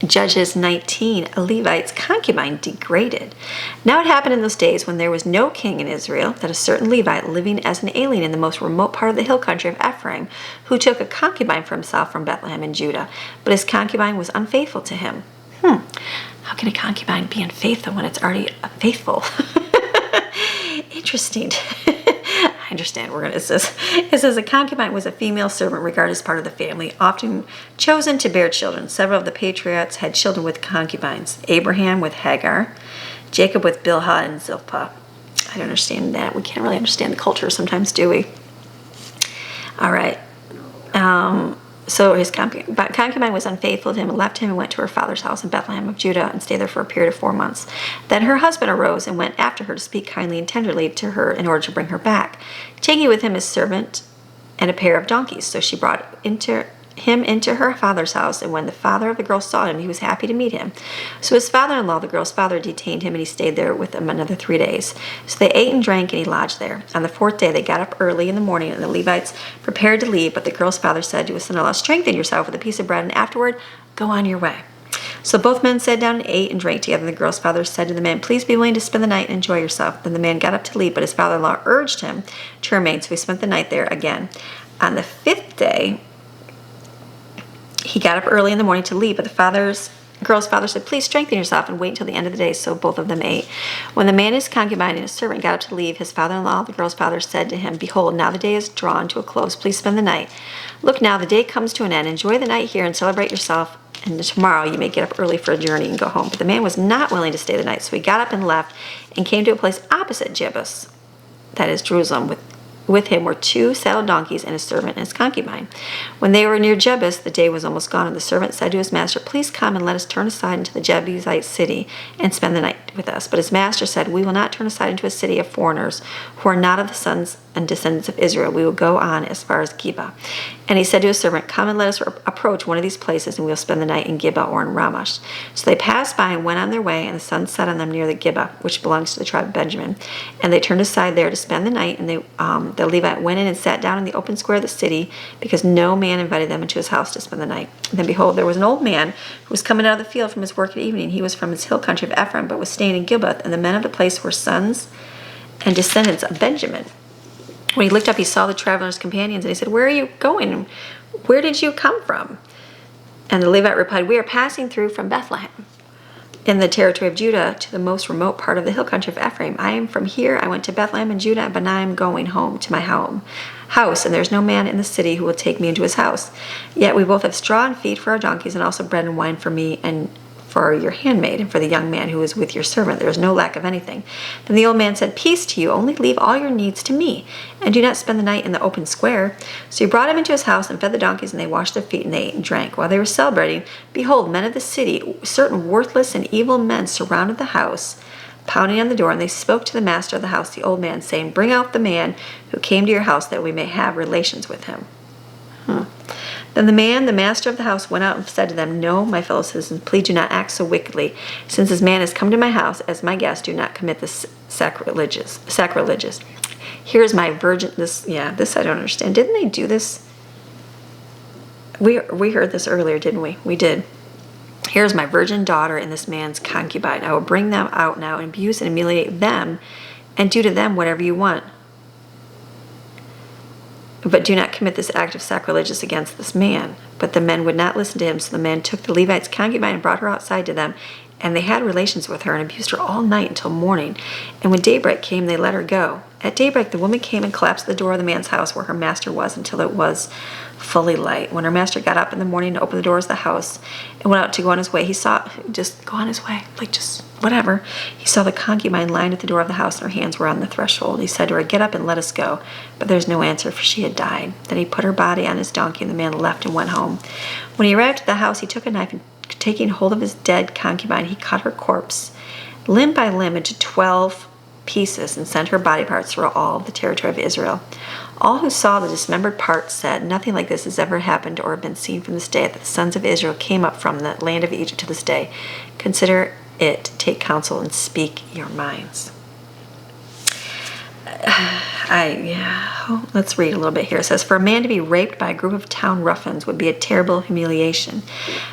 Judges 19, a Levite's concubine degraded. Now it happened in those days when there was no king in Israel that a certain Levite living as an alien in the most remote part of the hill country of Ephraim, who took a concubine for himself from Bethlehem in Judah, but his concubine was unfaithful to him. How can a concubine be unfaithful when it's already faithful? Interesting. I understand. It says a concubine was a female servant regarded as part of the family, often chosen to bear children. Several of the patriarchs had children with concubines. Abraham with Hagar, Jacob with Bilhah and Zilpah. I don't understand that. We can't really understand the culture sometimes, do we? All right. So his concubine was unfaithful to him and left him and went to her father's house in Bethlehem of Judah and stayed there for a period of 4 months. Then her husband arose and went after her to speak kindly and tenderly to her in order to bring her back, taking with him his servant and a pair of donkeys. So she brought him into her father's house, and when the father of the girl saw him, he was happy to meet him. So his father-in-law, the girl's father, detained him, and he stayed there with them another 3 days. So they ate and drank, and he lodged there. On the 4th day, they got up early in the morning, and the Levites prepared to leave, but the girl's father said to his son-in-law, "Strengthen yourself with a piece of bread, and afterward go on your way." So both men sat down and ate and drank together, and the girl's father said to the man, "Please be willing to spend the night and enjoy yourself." Then the man got up to leave, but his father-in-law urged him to remain, so he spent the night there again. On the 5th day, he got up early in the morning to leave, but the girl's father said, "Please strengthen yourself and wait until the end of the day." So both of them ate. When the man, his concubine, and his servant got up to leave, his father-in-law, the girl's father, said to him, "Behold, now the day is drawn to a close. Please spend the night. Look, now the day comes to an end. Enjoy the night here and celebrate yourself, and tomorrow you may get up early for a journey and go home." But the man was not willing to stay the night, so he got up and left and came to a place opposite Jebus, that is Jerusalem. With him were 2 saddled donkeys and his servant and his concubine. When they were near Jebus, the day was almost gone, and the servant said to his master, "Please come and let us turn aside into the Jebusite city and spend the night with us." But his master said, "We will not turn aside into a city of foreigners who are not of the sons and descendants of Israel. We will go on as far as Gibeah." And he said to his servant, "Come and let us approach one of these places, and we will spend the night in Gibeah or in Ramosh." So they passed by and went on their way, and the sun set on them near the Gibeah, which belongs to the tribe of Benjamin. And they turned aside there to spend the night, and the Levite went in and sat down in the open square of the city, because no man invited them into his house to spend the night. And then behold, there was an old man who was coming out of the field from his work at evening. He was from his hill country of Ephraim, but was staying in Gibeah, and the men of the place were sons and descendants of Benjamin. When he looked up, he saw the traveler's companions, and he said, "Where are you going? Where did you come from?" And the Levite replied, "We are passing through from Bethlehem in the territory of Judah to the most remote part of the hill country of Ephraim. I am from here. I went to Bethlehem in Judah, but now I am going home to my house, and there is no man in the city who will take me into his house. Yet we both have straw and feed for our donkeys, and also bread and wine for me and for your handmaid and for the young man who is with your servant. There is no lack of anything." Then the old man said, "Peace to you, only leave all your needs to me, and do not spend the night in the open square." So he brought him into his house and fed the donkeys, and they washed their feet, and they ate and drank. While they were celebrating, behold, men of the city, certain worthless and evil men, surrounded the house, pounding on the door, and they spoke to the master of the house, the old man, saying, "Bring out the man who came to your house, that we may have relations with him." Then the master of the house, went out and said to them, "No, my fellow citizens, please do not act so wickedly. Since this man has come to my house as my guest, do not commit this sacrilegious. Here is my virgin." This I don't understand. Didn't they do this? We heard this earlier, didn't we? We did. "Here is my virgin daughter and this man's concubine. I will bring them out now and abuse and humiliate them, and do to them whatever you want. But do not commit this act of sacrilegious against this man." But the men would not listen to him, so the man took the Levite's concubine and brought her outside to them, and they had relations with her and abused her all night until morning. And when daybreak came, they let her go. At daybreak, the woman came and collapsed at the door of the man's house where her master was until it was fully light. When her master got up in the morning to open the doors of the house and went out to go on his way, he saw, just go on his way, like just whatever. He saw the concubine lying at the door of the house, and her hands were on the threshold. He said to her, "Get up and let us go." But there was no answer, for she had died. Then he put her body on his donkey, and the man left and went home. When he arrived at the house, he took a knife, and taking hold of his dead concubine, he cut her corpse limb by limb into 12 pieces and sent her body parts through all the territory of Israel. All who saw the dismembered parts said, "Nothing like this has ever happened or been seen from this day that the sons of Israel came up from the land of Egypt to this day. Consider it, take counsel, and speak your minds." Let's read a little bit here. It says, for a man to be raped by a group of town ruffians would be a terrible humiliation.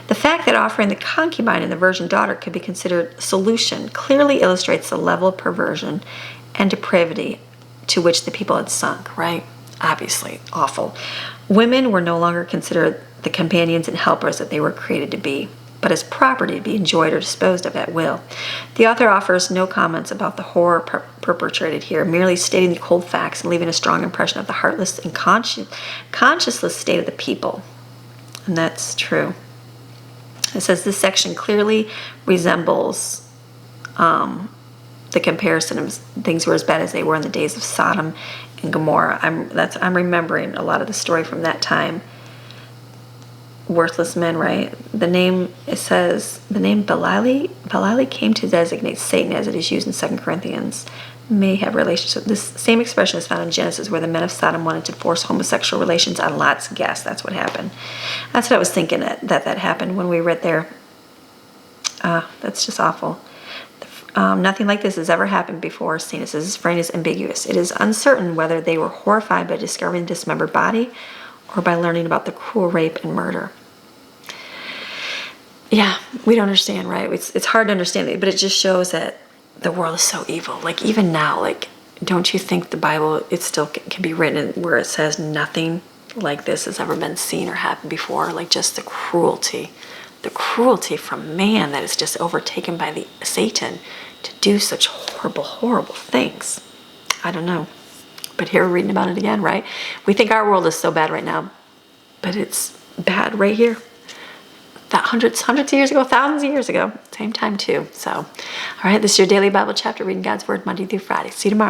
The fact that offering the concubine and the virgin daughter could be considered solution clearly illustrates the level of perversion and depravity to which the people had sunk, right? Obviously, awful. Women were no longer considered the companions and helpers that they were created to be, but as property to be enjoyed or disposed of at will. The author offers no comments about the horror perpetrated here, merely stating the cold facts and leaving a strong impression of the heartless and conscienceless state of the people. And that's true. It says this section clearly resembles the comparison of things were as bad as they were in the days of Sodom and Gomorrah. I'm remembering a lot of the story from that time. Worthless men, right? The name Belial came to designate Satan as it is used in 2 Corinthians. May have relationship. This same expression is found in Genesis, where the men of Sodom wanted to force homosexual relations on Lot's guest. That's what happened. That's what I was thinking that happened when we read there. That's just awful. Nothing like this has ever happened before. Seen as this phrase is ambiguous. It is uncertain whether they were horrified by discovering the dismembered body or by learning about the cruel rape and murder. Yeah, we don't understand, right? It's hard to understand it, but it just shows that the world is so evil. Like, even now, like, don't you think the Bible, it still can be written where it says nothing like this has ever been seen or happened before? Like, just the cruelty from man that is just overtaken by the Satan to do such horrible, horrible things. I don't know. But here we're reading about it again, right? We think our world is so bad right now, but it's bad right here. Hundreds of years ago, thousands of years ago, same time too. So, all right, this is your daily Bible chapter, reading God's Word Monday through Friday. See you tomorrow.